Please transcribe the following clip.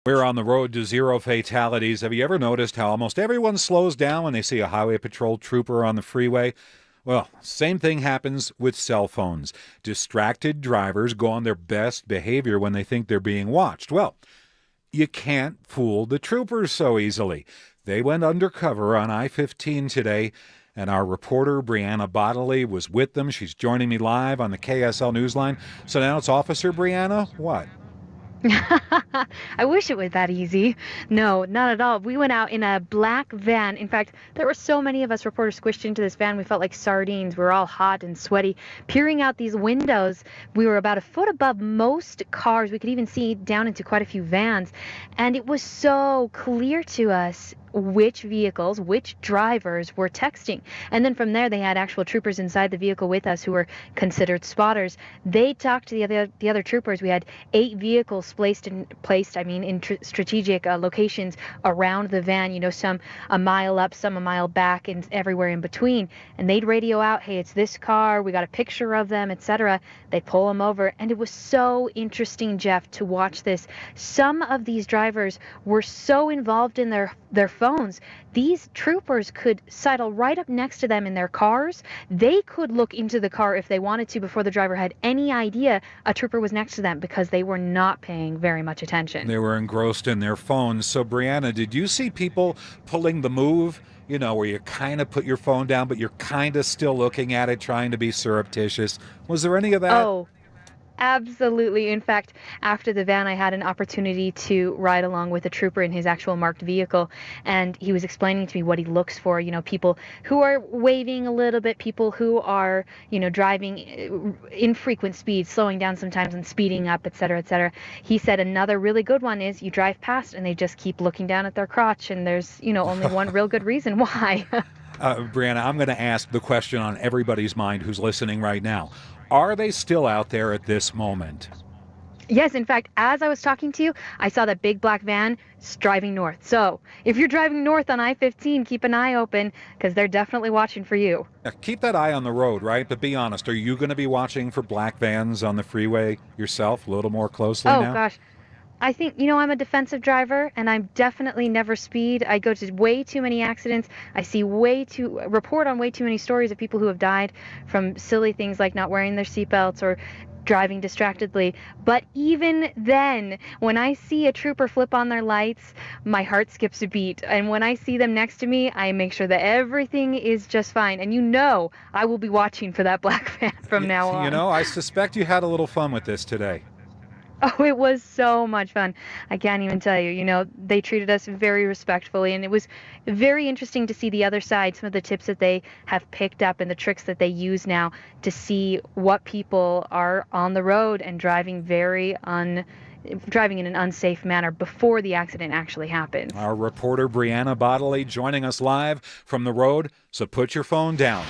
We're on the road to zero fatalities. Have you ever noticed how almost everyone slows down when they see a highway patrol trooper on the freeway? Well, same thing happens with cell phones. Distracted drivers go on their best behavior when they think they're being watched. Well, you can't fool the troopers so easily. They went undercover on I-15 today, and our reporter, Brianna Bodily, was with them. She's joining me live on the KSL Newsline. So now it's Officer Brianna. What? I wish it was that easy. No, not at all. We went out in a black van. In fact, there were so many of us reporters squished into this van. We felt like sardines. We were all hot and sweaty. Peering out these windows, we were about a foot above most cars. We could even see down into quite a few vans. And it was so clear to us which vehicles, which drivers were texting. And then from there, they had actual troopers inside the vehicle with us who were considered spotters. They talked to the other troopers. We had 8 vehicles placed in strategic locations around the van, some a mile up, some a mile back, and everywhere in between. And they'd radio out, hey, it's this car, we got a picture of them, etc. They'd pull them over. And it was so interesting, Jeff, to watch this. Some of these drivers were so involved in their phones. These troopers could sidle right up next to them in their cars. They could look into the car if they wanted to before the driver had any idea a trooper was next to them because they were not paying very much attention. They were engrossed in their phones. So, Brianna, did you see people pulling the move, where you kind of put your phone down, but you're kind of still looking at it, trying to be surreptitious? Was there any of that? Oh, absolutely. In fact, after the van, I had an opportunity to ride along with a trooper in his actual marked vehicle, and he was explaining to me what he looks for, people who are waving a little bit, people who are, driving infrequent speeds, slowing down sometimes and speeding up, et cetera, et cetera. He said another really good one is you drive past and they just keep looking down at their crotch, and there's, only one real good reason why. Brianna, I'm going to ask the question on everybody's mind who's listening right now. Are they still out there at this moment? Yes, in fact, as I was talking to you, I saw that big black van driving north. So if you're driving north on I-15, keep an eye open because they're definitely watching for you. Keep that eye on the road, right? But be honest, are you going to be watching for black vans on the freeway yourself a little more closely now? Oh, gosh. I think, I'm a defensive driver, and I'm definitely never speed. I go to way too many accidents. I see report on way too many stories of people who have died from silly things like not wearing their seatbelts or driving distractedly. But even then, when I see a trooper flip on their lights, my heart skips a beat. And when I see them next to me, I make sure that everything is just fine. And I will be watching for that black van from now on. I suspect you had a little fun with this today. Oh, it was so much fun. I can't even tell you. They treated us very respectfully, and it was very interesting to see the other side, some of the tips that they have picked up and the tricks that they use now to see what people are on the road and driving driving in an unsafe manner before the accident actually happens. Our reporter, Brianna Bodily, joining us live from the road, so put your phone down.